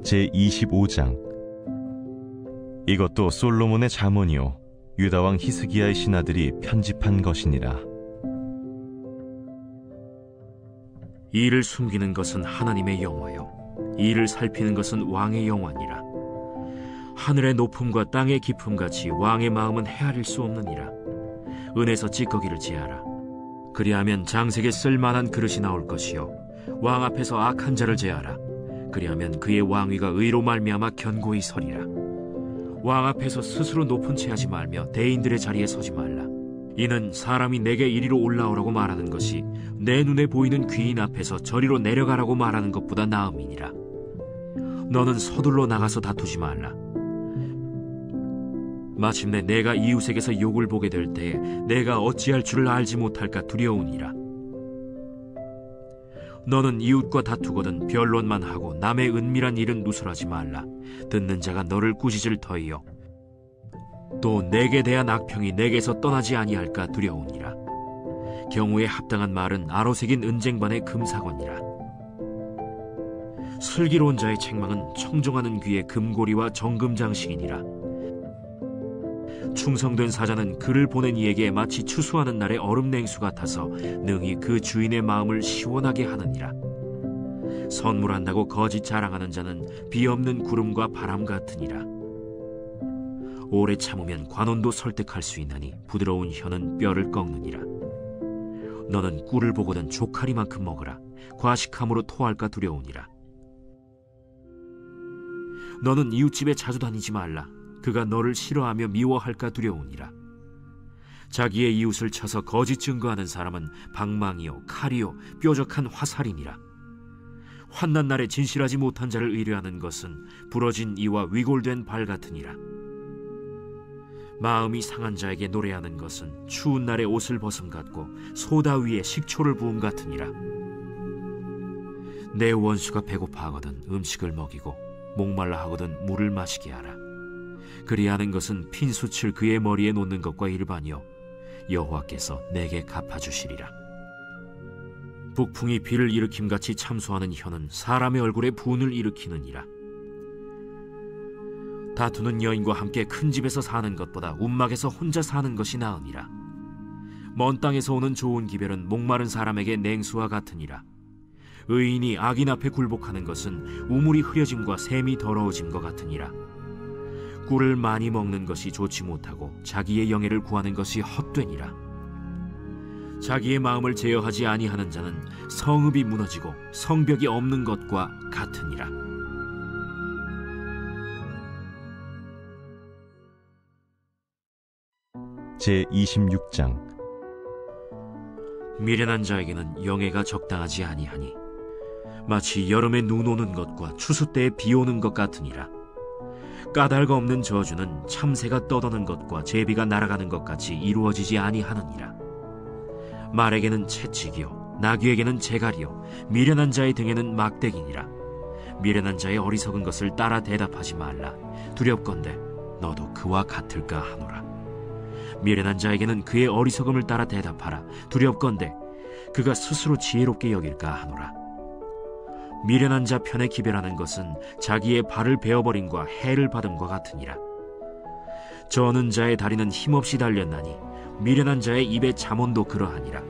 제25장. 이것도 솔로몬의 잠언이요 유다왕 히스기야의 신하들이 편집한 것이니라. 이를 숨기는 것은 하나님의 영화요 이를 살피는 것은 왕의 영화니라. 하늘의 높음과 땅의 깊음같이 왕의 마음은 헤아릴 수 없느니라. 은에서 찌꺼기를 제하라. 그리하면 장색에 쓸만한 그릇이 나올 것이요 왕 앞에서 악한 자를 제하라. 그리하면 그의 왕위가 의로 말미암아 견고히 서리라. 왕 앞에서 스스로 높은 채 하지 말며 대인들의 자리에 서지 말라. 이는 사람이 내게 이리로 올라오라고 말하는 것이 내 눈에 보이는 귀인 앞에서 저리로 내려가라고 말하는 것보다 나음이니라. 너는 서둘러 나가서 다투지 말라. 마침내 내가 이웃에게서 욕을 보게 될 때에 내가 어찌할 줄을 알지 못할까 두려우니라. 너는 이웃과 다투거든 변론만 하고 남의 은밀한 일은 누설하지 말라. 듣는 자가 너를 꾸짖을 터이요 또 내게 대한 악평이 내게서 떠나지 아니할까 두려우니라. 경우에 합당한 말은 아로새긴 은쟁반의 금사건이라. 슬기로운 자의 책망은 청종하는 귀의 금고리와 정금장식이니라. 충성된 사자는 그를 보낸 이에게 마치 추수하는 날의 얼음 냉수 같아서 능히 그 주인의 마음을 시원하게 하느니라. 선물한다고 거짓 자랑하는 자는 비 없는 구름과 바람 같으니라. 오래 참으면 관원도 설득할 수 있나니 부드러운 혀는 뼈를 꺾느니라. 너는 꿀을 보거든 조카리만큼 먹으라. 과식함으로 토할까 두려우니라. 너는 이웃집에 자주 다니지 말라. 그가 너를 싫어하며 미워할까 두려우니라. 자기의 이웃을 쳐서 거짓 증거하는 사람은 방망이요 칼이요 뾰족한 화살이니라. 환난 날에 진실하지 못한 자를 의뢰하는 것은 부러진 이와 위골된 발 같으니라. 마음이 상한 자에게 노래하는 것은 추운 날에 옷을 벗음 같고 소다 위에 식초를 부음 같으니라. 내 원수가 배고파하거든 음식을 먹이고 목말라 하거든 물을 마시게 하라. 그리하는 것은 핀숯을 그의 머리에 놓는 것과 일반이요 여호와께서 내게 갚아주시리라. 북풍이 비를 일으킴같이 참소하는 혀는 사람의 얼굴에 분을 일으키느니라. 다투는 여인과 함께 큰 집에서 사는 것보다 움막에서 혼자 사는 것이 나으니라. 먼 땅에서 오는 좋은 기별은 목마른 사람에게 냉수와 같으니라. 의인이 악인 앞에 굴복하는 것은 우물이 흐려짐과 샘이 더러워짐과 같으니라. 꿀을 많이 먹는 것이 좋지 못하고 자기의 영예를 구하는 것이 헛되니라. 자기의 마음을 제어하지 아니하는 자는 성읍이 무너지고 성벽이 없는 것과 같으니라. 제26장. 미련한 자에게는 영예가 적당하지 아니하니 마치 여름에 눈 오는 것과 추수 때에 비 오는 것 같으니라. 까닭 없는 저주는 참새가 떠도는 것과 제비가 날아가는 것 같이 이루어지지 아니하느니라. 말에게는 채찍이요 나귀에게는 재갈이요 미련한 자의 등에는 막대기니라. 미련한 자의 어리석은 것을 따라 대답하지 말라. 두렵건대 너도 그와 같을까 하노라. 미련한 자에게는 그의 어리석음을 따라 대답하라. 두렵건대 그가 스스로 지혜롭게 여길까 하노라. 미련한 자 편에 기별하는 것은 자기의 발을 베어버림과 해를 받음과 같으니라. 저는 자의 다리는 힘없이 달렸나니 미련한 자의 입에 잠언도 그러하니라.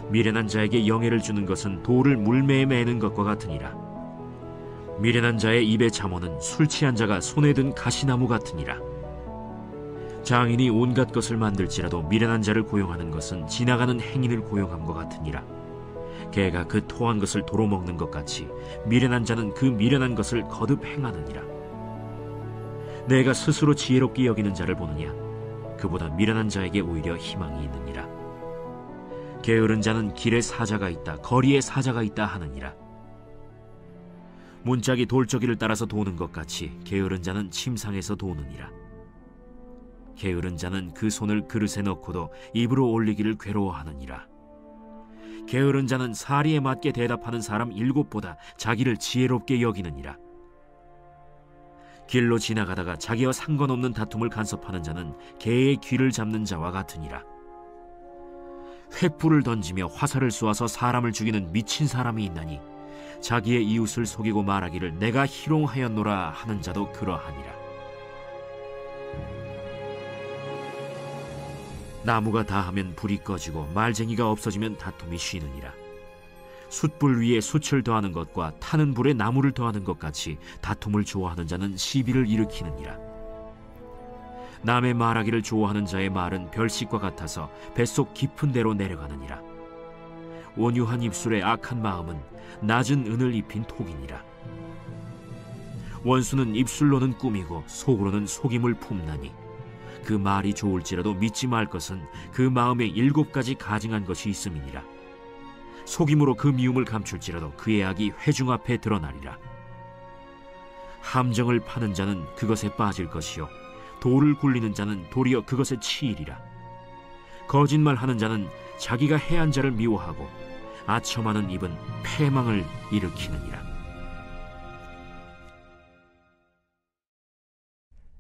미련한 자에게 영예를 주는 것은 돌을 물매에 매는 것과 같으니라. 미련한 자의 입에 잠언은 술 취한 자가 손에 든 가시나무 같으니라. 장인이 온갖 것을 만들지라도 미련한 자를 고용하는 것은 지나가는 행인을 고용함과 같으니라. 개가 그 토한 것을 도로 먹는 것 같이 미련한 자는 그 미련한 것을 거듭 행하느니라. 내가 스스로 지혜롭게 여기는 자를 보느냐? 그보다 미련한 자에게 오히려 희망이 있느니라. 게으른 자는 길에 사자가 있다 거리에 사자가 있다 하느니라. 문짝이 돌저기를 따라서 도는 것 같이 게으른 자는 침상에서 도느니라. 게으른 자는 그 손을 그릇에 넣고도 입으로 올리기를 괴로워하느니라. 게으른 자는 사리에 맞게 대답하는 사람 7보다 자기를 지혜롭게 여기느니라. 길로 지나가다가 자기와 상관없는 다툼을 간섭하는 자는 개의 귀를 잡는 자와 같으니라. 횃불을 던지며 화살을 쏘아서 사람을 죽이는 미친 사람이 있나니 자기의 이웃을 속이고 말하기를 내가 희롱하였노라 하는 자도 그러하니라. 나무가 다하면 불이 꺼지고 말쟁이가 없어지면 다툼이 쉬느니라. 숯불 위에 숯을 더하는 것과 타는 불에 나무를 더하는 것 같이 다툼을 좋아하는 자는 시비를 일으키느니라. 남의 말하기를 좋아하는 자의 말은 별식과 같아서 뱃속 깊은 데로 내려가느니라. 온유한 입술에 악한 마음은 낮은 은을 입힌 톡이니라. 원수는 입술로는 꾸미고 속으로는 속임을 품나니 그 말이 좋을지라도 믿지 말 것은 그 마음에 7가지 가증한 것이 있음이니라. 속임으로 그 미움을 감출지라도 그의 악이 회중 앞에 드러나리라. 함정을 파는 자는 그것에 빠질 것이요 돌을 굴리는 자는 도리어 그것에 치이리라. 거짓말하는 자는 자기가 해한 자를 미워하고 아첨하는 입은 패망을 일으키느니라.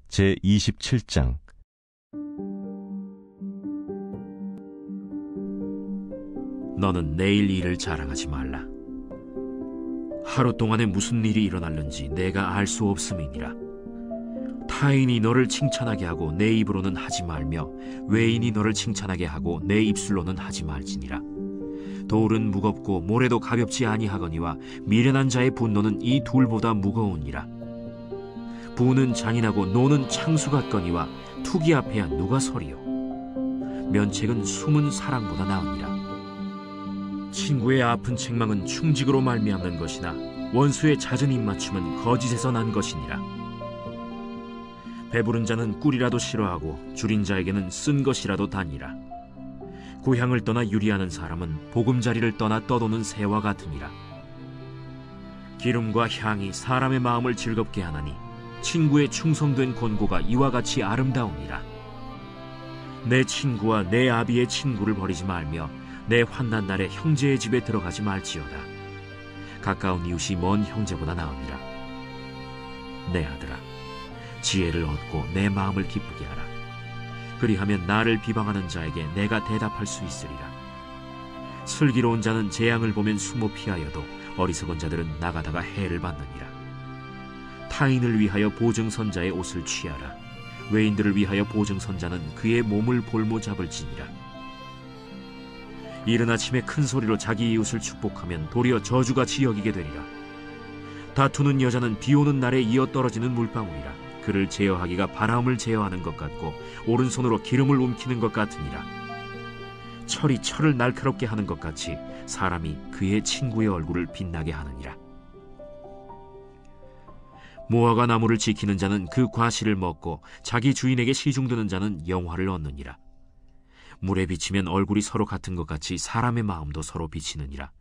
제27장 너는 내일 일을 자랑하지 말라. 하루 동안에 무슨 일이 일어날는지 내가 알 수 없음이니라. 타인이 너를 칭찬하게 하고 내 입으로는 하지 말며 외인이 너를 칭찬하게 하고 내 입술로는 하지 말지니라. 돌은 무겁고 모래도 가볍지 아니하거니와 미련한 자의 분노는 이 둘보다 무거우니라. 부는 잔인하고 노는 창수 같거니와 투기 앞에야 누가 서리요. 면책은 숨은 사랑보다 나으니라. 친구의 아픈 책망은 충직으로 말미암는 것이나 원수의 잦은 입맞춤은 거짓에서 난 것이니라. 배부른 자는 꿀이라도 싫어하고 줄인 자에게는 쓴 것이라도 다니라. 고향을 떠나 유리하는 사람은 보금자리를 떠나 떠도는 새와 같으니라. 기름과 향이 사람의 마음을 즐겁게 하나니 친구의 충성된 권고가 이와 같이 아름다우니라. 내 친구와 내 아비의 친구를 버리지 말며 내 환난 날에 형제의 집에 들어가지 말지어다. 가까운 이웃이 먼 형제보다 나으니라. 내 아들아, 지혜를 얻고 내 마음을 기쁘게 하라. 그리하면 나를 비방하는 자에게 내가 대답할 수 있으리라. 슬기로운 자는 재앙을 보면 숨어 피하여도 어리석은 자들은 나가다가 해를 받느니라. 타인을 위하여 보증선자의 옷을 취하라. 외인들을 위하여 보증선자는 그의 몸을 볼모 잡을지니라. 이른 아침에 큰 소리로 자기 이웃을 축복하면 도리어 저주같이 여기게 되리라. 다투는 여자는 비 오는 날에 이어 떨어지는 물방울이라. 그를 제어하기가 바람을 제어하는 것 같고 오른손으로 기름을 움키는 것 같으니라. 철이 철을 날카롭게 하는 것 같이 사람이 그의 친구의 얼굴을 빛나게 하느니라. 무화과 나무를 지키는 자는 그 과실을 먹고 자기 주인에게 시중드는 자는 영화를 얻느니라. 물에 비치면 얼굴이 서로 같은 것 같이 사람의 마음도 서로 비치느니라.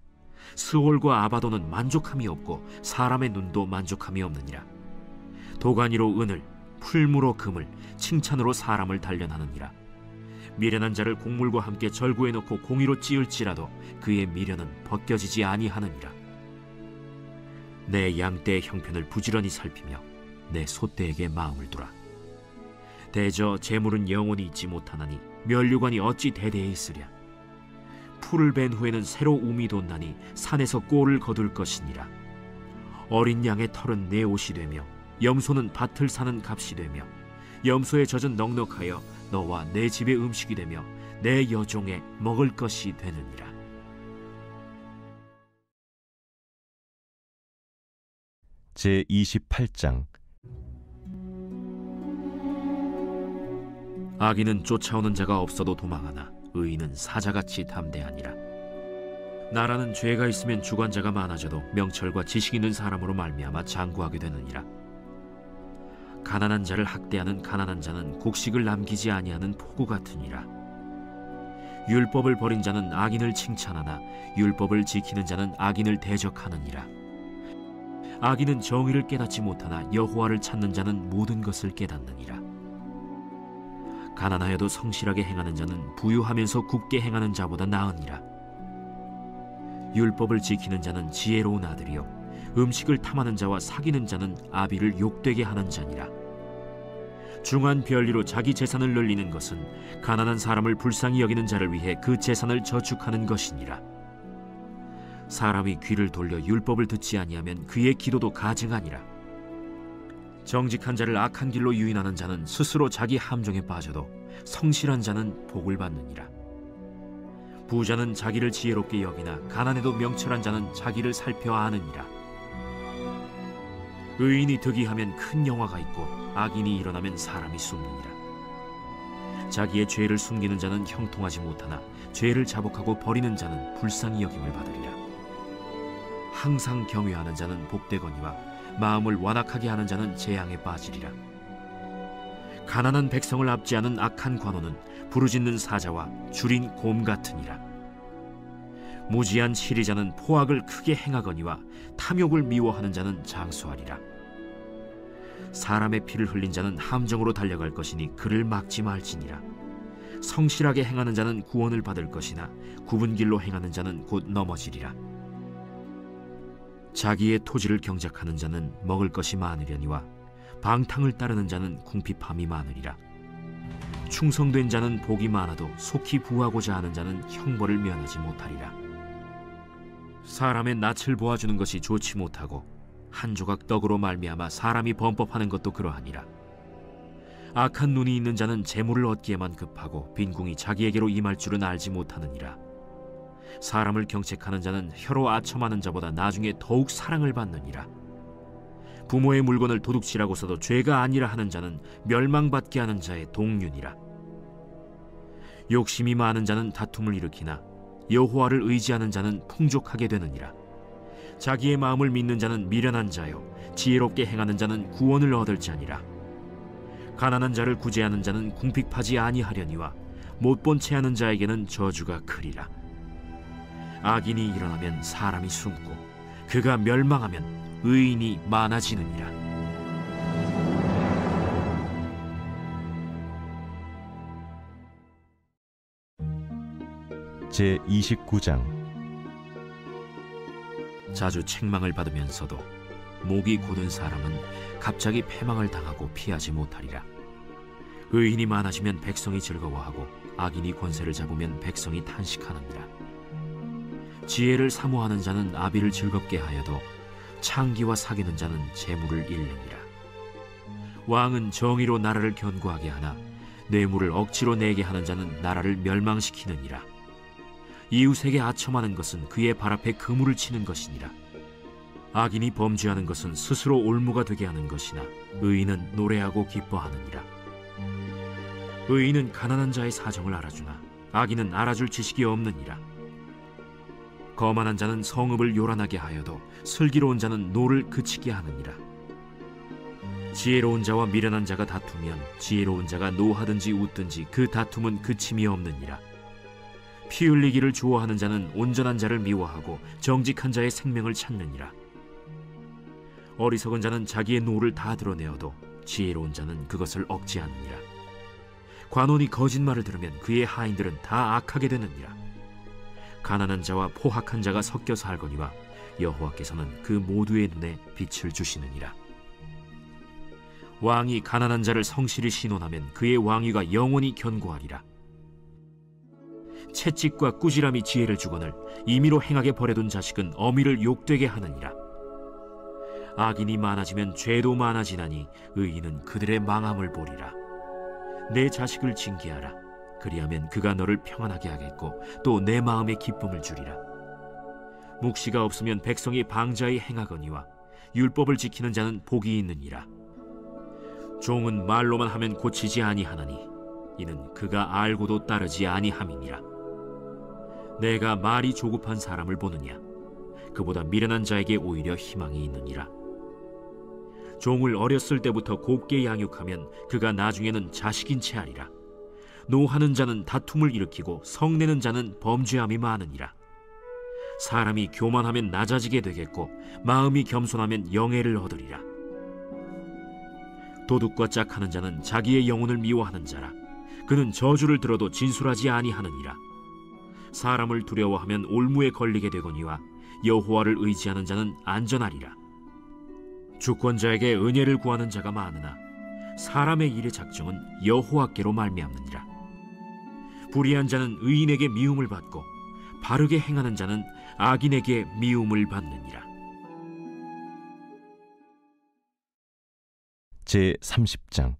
스올과 아바도는 만족함이 없고 사람의 눈도 만족함이 없느니라. 도가니로 은을, 풀무로 금을, 칭찬으로 사람을 단련하느니라. 미련한 자를 곡물과 함께 절구해 놓고 공의로 찌을지라도 그의 미련은 벗겨지지 아니하느니라. 내 양떼의 형편을 부지런히 살피며 내 소떼에게 마음을 두라. 대저 재물은 영원히 있지 못하나니 면류관이 어찌 대대에 있으랴. 풀을 벤 후에는 새로 움이 돋나니 산에서 꼴을 거둘 것이니라. 어린 양의 털은 내 옷이 되며 염소는 밭을 사는 값이 되며 염소의 젖은 넉넉하여 너와 내 집의 음식이 되며 내 여종의 먹을 것이 되느니라. 제28장 악인은 쫓아오는 자가 없어도 도망하나 의인은 사자같이 담대하니라. 나라는 죄가 있으면 주관자가 많아져도 명철과 지식 있는 사람으로 말미암아 장구하게 되느니라. 가난한 자를 학대하는 가난한 자는 곡식을 남기지 아니하는 포구 같으니라. 율법을 버린 자는 악인을 칭찬하나 율법을 지키는 자는 악인을 대적하느니라. 악인은 정의를 깨닫지 못하나 여호와를 찾는 자는 모든 것을 깨닫느니라. 가난하여도 성실하게 행하는 자는 부유하면서 굳게 행하는 자보다 나으니라. 율법을 지키는 자는 지혜로운 아들이요 음식을 탐하는 자와 사귀는 자는 아비를 욕되게 하는 자니라. 중한 별리로 자기 재산을 늘리는 것은 가난한 사람을 불쌍히 여기는 자를 위해 그 재산을 저축하는 것이니라. 사람이 귀를 돌려 율법을 듣지 아니하면 그의 기도도 가증하니라. 정직한 자를 악한 길로 유인하는 자는 스스로 자기 함정에 빠져도 성실한 자는 복을 받느니라. 부자는 자기를 지혜롭게 여기나 가난해도 명철한 자는 자기를 살펴 아느니라. 의인이 득이하면 큰 영화가 있고 악인이 일어나면 사람이 숨느니라. 자기의 죄를 숨기는 자는 형통하지 못하나 죄를 자복하고 버리는 자는 불쌍히 여김을 받으리라. 항상 경외하는 자는 복되거니와 마음을 완악하게 하는 자는 재앙에 빠지리라. 가난한 백성을 압제하는 악한 관원은 부르짖는 사자와 줄인 곰 같으니라. 무지한 치리자는 포악을 크게 행하거니와 탐욕을 미워하는 자는 장수하리라. 사람의 피를 흘린 자는 함정으로 달려갈 것이니 그를 막지 말지니라. 성실하게 행하는 자는 구원을 받을 것이나 굽은 길로 행하는 자는 곧 넘어지리라. 자기의 토지를 경작하는 자는 먹을 것이 많으려니와 방탕을 따르는 자는 궁핍함이 많으리라. 충성된 자는 복이 많아도 속히 부하고자 하는 자는 형벌을 면하지 못하리라. 사람의 낯을 보아주는 것이 좋지 못하고 한 조각 떡으로 말미암아 사람이 범법하는 것도 그러하니라. 악한 눈이 있는 자는 재물을 얻기에만 급하고 빈궁이 자기에게로 임할 줄은 알지 못하느니라. 사람을 경책하는 자는 혀로 아첨하는 자보다 나중에 더욱 사랑을 받느니라. 부모의 물건을 도둑질하고서도 죄가 아니라 하는 자는 멸망받게 하는 자의 동륜이라. 욕심이 많은 자는 다툼을 일으키나 여호와를 의지하는 자는 풍족하게 되느니라. 자기의 마음을 믿는 자는 미련한 자요 지혜롭게 행하는 자는 구원을 얻을 자니라. 가난한 자를 구제하는 자는 궁핍하지 아니하려니와 못본 채 하는 자에게는 저주가 크리라. 악인이 일어나면 사람이 숨고 그가 멸망하면 의인이 많아지느니라. 제29장. 자주 책망을 받으면서도 목이 곧은 사람은 갑자기 패망을 당하고 피하지 못하리라. 의인이 많아지면 백성이 즐거워하고 악인이 권세를 잡으면 백성이 탄식하느니라. 지혜를 사모하는 자는 아비를 즐겁게 하여도 창기와 사귀는 자는 재물을 잃느니라. 왕은 정의로 나라를 견고하게 하나 뇌물을 억지로 내게 하는 자는 나라를 멸망시키느니라. 이웃에게 아첨하는 것은 그의 발 앞에 그물을 치는 것이니라. 악인이 범죄하는 것은 스스로 올무가 되게 하는 것이나 의인은 노래하고 기뻐하느니라. 의인은 가난한 자의 사정을 알아주나 악인은 알아줄 지식이 없느니라. 거만한 자는 성읍을 요란하게 하여도 슬기로운 자는 노를 그치게 하느니라. 지혜로운 자와 미련한 자가 다투면 지혜로운 자가 노하든지 웃든지 그 다툼은 그침이 없느니라. 피 흘리기를 좋아하는 자는 온전한 자를 미워하고 정직한 자의 생명을 찾느니라. 어리석은 자는 자기의 노를 다 드러내어도 지혜로운 자는 그것을 억제하느니라. 관원이 거짓말을 들으면 그의 하인들은 다 악하게 되느니라. 가난한 자와 포학한 자가 섞여 살거니와 여호와께서는 그 모두의 눈에 빛을 주시느니라. 왕이 가난한 자를 성실히 신원하면 그의 왕위가 영원히 견고하리라. 채찍과 꾸지람이 지혜를 주거늘 임의로 행하게 버려둔 자식은 어미를 욕되게 하느니라. 악인이 많아지면 죄도 많아지나니 의인은 그들의 망함을 보리라. 내 자식을 징계하라. 그리하면 그가 너를 평안하게 하겠고 또 내 마음에 기쁨을 주리라. 묵시가 없으면 백성이 방자히 행하거니와 율법을 지키는 자는 복이 있느니라. 종은 말로만 하면 고치지 아니하나니 이는 그가 알고도 따르지 아니함이니라. 내가 말이 조급한 사람을 보느냐? 그보다 미련한 자에게 오히려 희망이 있느니라. 종을 어렸을 때부터 곱게 양육하면 그가 나중에는 자식인 채 하리라. 노하는 자는 다툼을 일으키고 성내는 자는 범죄함이 많으니라. 사람이 교만하면 낮아지게 되겠고 마음이 겸손하면 영예를 얻으리라. 도둑과 짝하는 자는 자기의 영혼을 미워하는 자라. 그는 저주를 들어도 진술하지 아니하느니라. 사람을 두려워하면 올무에 걸리게 되거니와 여호와를 의지하는 자는 안전하리라. 주권자에게 은혜를 구하는 자가 많으나 사람의 일의 작정은 여호와께로 말미암느니라. 불의한 자는 의인에게 미움을 받고 바르게 행하는 자는 악인에게 미움을 받느니라. 제30장.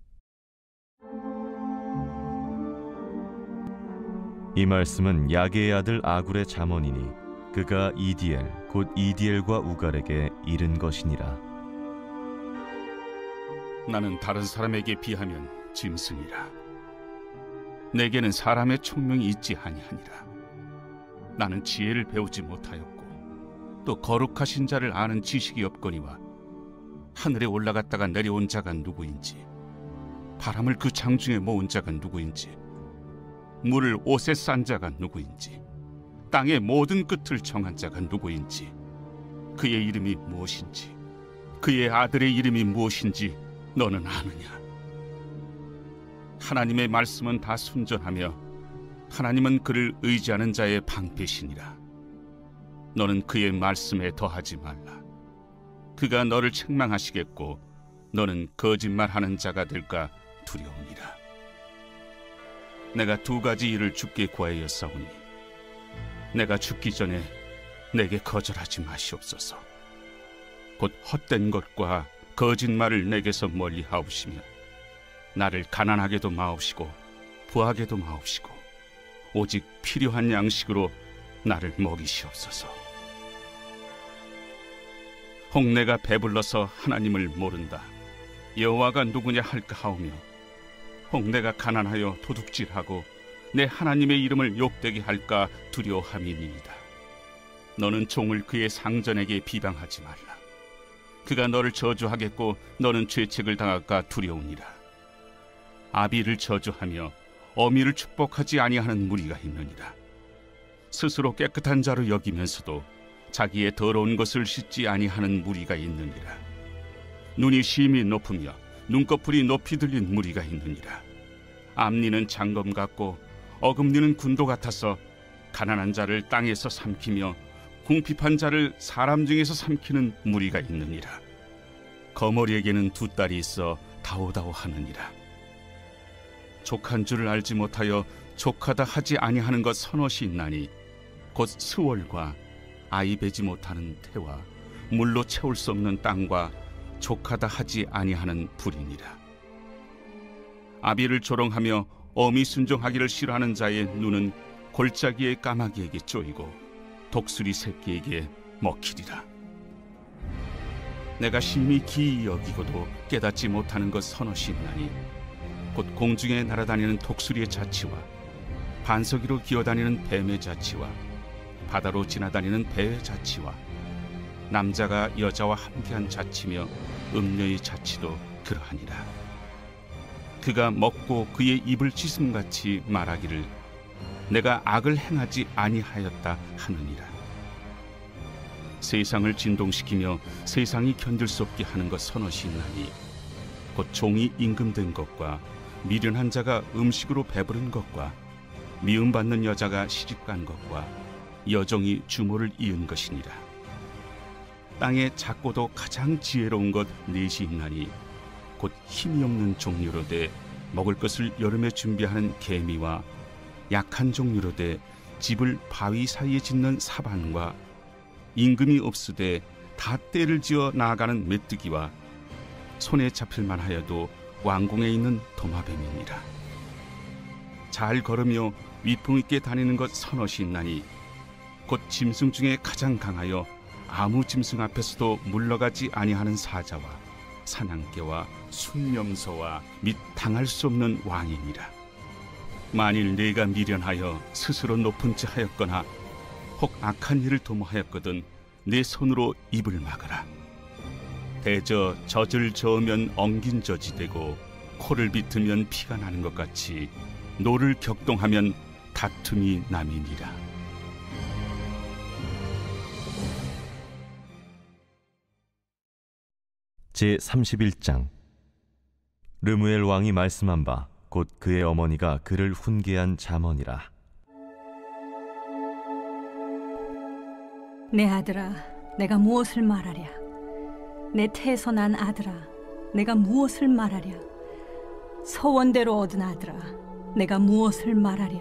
이 말씀은 야게의 아들 아굴의 잠언이니 그가 이디엘 곧 이디엘과 우갈에게 이른 것이니라. 나는 다른 사람에게 비하면 짐승이라. 내게는 사람의 총명이 있지 아니하니라. 나는 지혜를 배우지 못하였고 또 거룩하신 자를 아는 지식이 없거니와 하늘에 올라갔다가 내려온 자가 누구인지, 바람을 그 장중에 모은 자가 누구인지, 물을 옷에 싼 자가 누구인지, 땅의 모든 끝을 정한 자가 누구인지, 그의 이름이 무엇인지, 그의 아들의 이름이 무엇인지 너는 아느냐? 하나님의 말씀은 다 순전하며 하나님은 그를 의지하는 자의 방패시니라. 너는 그의 말씀에 더하지 말라. 그가 너를 책망하시겠고 너는 거짓말하는 자가 될까 두려우니라. 내가 두 가지 일을 주께 구하였사오니 내가 죽기 전에 내게 거절하지 마시옵소서. 곧 헛된 것과 거짓말을 내게서 멀리 하옵시며 나를 가난하게도 마옵시고 부하게도 마옵시고 오직 필요한 양식으로 나를 먹이시옵소서. 혹 내가 배불러서 하나님을 모른다, 여호와가 누구냐 할까 하오며, 혹 내가 가난하여 도둑질하고 내 하나님의 이름을 욕되게 할까 두려워함이니이다. 너는 종을 그의 상전에게 비방하지 말라. 그가 너를 저주하겠고 너는 죄책을 당할까 두려우니라. 아비를 저주하며 어미를 축복하지 아니하는 무리가 있느니라. 스스로 깨끗한 자로 여기면서도 자기의 더러운 것을 씻지 아니하는 무리가 있느니라. 눈이 심히 높으며 눈꺼풀이 높이 들린 무리가 있느니라. 앞니는 장검 같고 어금니는 군도 같아서 가난한 자를 땅에서 삼키며 궁핍한 자를 사람 중에서 삼키는 무리가 있느니라. 거머리에게는 두 딸이 있어 다오다오 하느니라. 족한 줄을 알지 못하여 족하다 하지 아니하는 것 서너시 있나니 곧 스월과 아이 베지 못하는 태와 물로 채울 수 없는 땅과 족하다 하지 아니하는 불이니라. 아비를 조롱하며 어미 순종하기를 싫어하는 자의 눈은 골짜기의 까마귀에게 쪼이고 독수리 새끼에게 먹히리라. 내가 심히 기이 여기고도 깨닫지 못하는 것 서너시 있나니 곧 공중에 날아다니는 독수리의 자치와 반석이로 기어다니는 뱀의 자치와 바다로 지나다니는 배의 자치와 남자가 여자와 함께한 자치며 음녀의 자치도 그러하니라. 그가 먹고 그의 입을 찢음같이 말하기를 내가 악을 행하지 아니하였다 하느니라. 세상을 진동시키며 세상이 견딜 수 없게 하는 것 서너시 있나니 곧 종이 임금된 것과 미련한 자가 음식으로 배부른 것과 미움받는 여자가 시집간 것과 여종이 주모를 이은 것이니라. 땅에 작고도 가장 지혜로운 것 넷이 있나니 곧 힘이 없는 종류로 돼 먹을 것을 여름에 준비하는 개미와 약한 종류로 돼 집을 바위 사이에 짓는 사반과 임금이 없으되 다 때를 지어 나아가는 메뚜기와 손에 잡힐만 하여도 왕궁에 있는 도마뱀이니라. 잘 걸으며 위풍 있게 다니는 것 서너시 있나니 곧 짐승 중에 가장 강하여 아무 짐승 앞에서도 물러가지 아니하는 사자와 사냥개와 순명소와 및 당할 수 없는 왕이니라. 만일 네가 미련하여 스스로 높은 체 하였거나 혹 악한 일을 도모하였거든 내 손으로 입을 막으라. 대저 젖을 저으면 엉긴 젖이 되고 코를 비트면 피가 나는 것 같이 노를 격동하면 다툼이 남이니라. 제31장. 르무엘 왕이 말씀한 바 곧 그의 어머니가 그를 훈계한 잠언이라. 내 아들아, 내가 무엇을 말하랴? 내 태에서 난 아들아, 내가 무엇을 말하랴? 소원대로 얻은 아들아, 내가 무엇을 말하랴?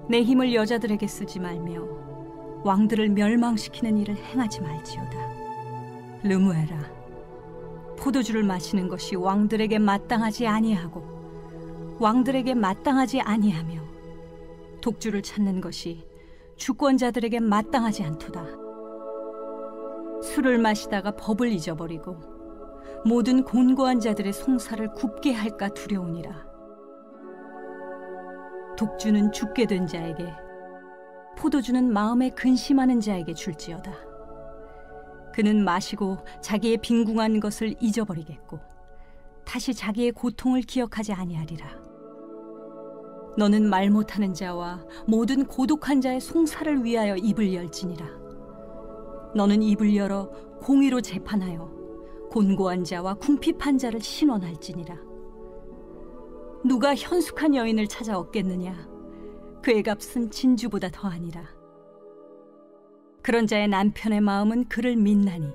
내 힘을 여자들에게 쓰지 말며 왕들을 멸망시키는 일을 행하지 말지어다. 르무에라, 포도주를 마시는 것이 왕들에게 마땅하지 아니하고 왕들에게 마땅하지 아니하며 독주를 찾는 것이 주권자들에게 마땅하지 않도다. 술을 마시다가 법을 잊어버리고 모든 곤고한 자들의 송사를 굽게 할까 두려우니라. 독주는 죽게 된 자에게, 포도주는 마음에 근심하는 자에게 줄지어다. 그는 마시고 자기의 빈궁한 것을 잊어버리겠고 다시 자기의 고통을 기억하지 아니하리라. 너는 말 못하는 자와 모든 고독한 자의 송사를 위하여 입을 열지니라. 너는 입을 열어 공의로 재판하여 곤고한 자와 궁핍한 자를 신원할지니라. 누가 현숙한 여인을 찾아 얻겠느냐? 그의 값은 진주보다 더하니라. 그런 자의 남편의 마음은 그를 믿나니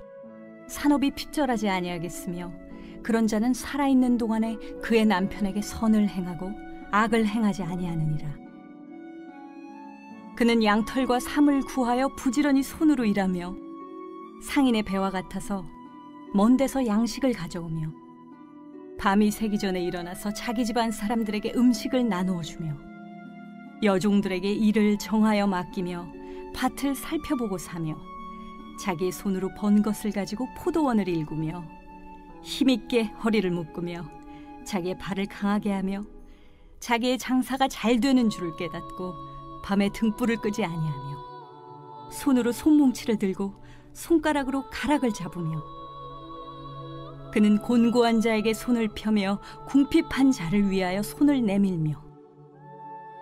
산업이 핍절하지 아니하겠으며, 그런 자는 살아있는 동안에 그의 남편에게 선을 행하고 악을 행하지 아니하느니라. 그는 양털과 삼을 구하여 부지런히 손으로 일하며 상인의 배와 같아서 먼 데서 양식을 가져오며 밤이 새기 전에 일어나서 자기 집안 사람들에게 음식을 나누어 주며 여종들에게 일을 정하여 맡기며 밭을 살펴보고 사며 자기의 손으로 번 것을 가지고 포도원을 일구며 힘있게 허리를 묶으며 자기의 발을 강하게 하며 자기의 장사가 잘 되는 줄을 깨닫고 밤에 등불을 끄지 아니하며 손으로 손뭉치를 들고 손가락으로 가락을 잡으며 그는 곤고한 자에게 손을 펴며 궁핍한 자를 위하여 손을 내밀며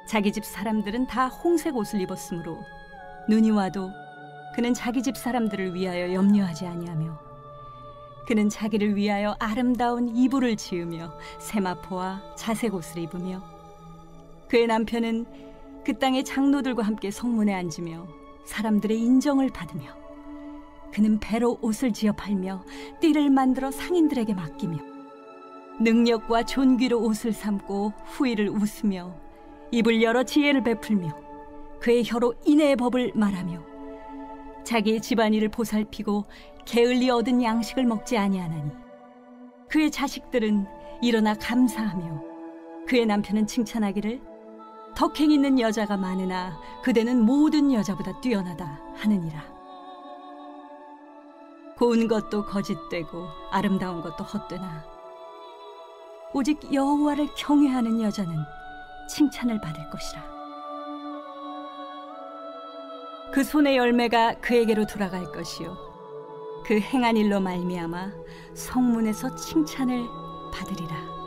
자기 집 사람들은 다 홍색 옷을 입었으므로 눈이 와도 그는 자기 집 사람들을 위하여 염려하지 아니하며 그는 자기를 위하여 아름다운 이불을 지으며 세마포와 자색 옷을 입으며 그의 남편은 그 땅의 장로들과 함께 성문에 앉으며 사람들의 인정을 받으며 그는 배로 옷을 지어 팔며 띠를 만들어 상인들에게 맡기며 능력과 존귀로 옷을 삼고 후일을 웃으며 입을 열어 지혜를 베풀며 그의 혀로 인애의 법을 말하며 자기의 집안일을 보살피고 게을리 얻은 양식을 먹지 아니하나니 그의 자식들은 일어나 감사하며 그의 남편은 칭찬하기를 덕행 있는 여자가 많으나 그대는 모든 여자보다 뛰어나다 하느니라. 고운 것도 거짓되고 아름다운 것도 헛되나 오직 여호와를 경외하는 여자는 칭찬을 받을 것이라. 그 손의 열매가 그에게로 돌아갈 것이요 그 행한 일로 말미암아 성문에서 칭찬을 받으리라.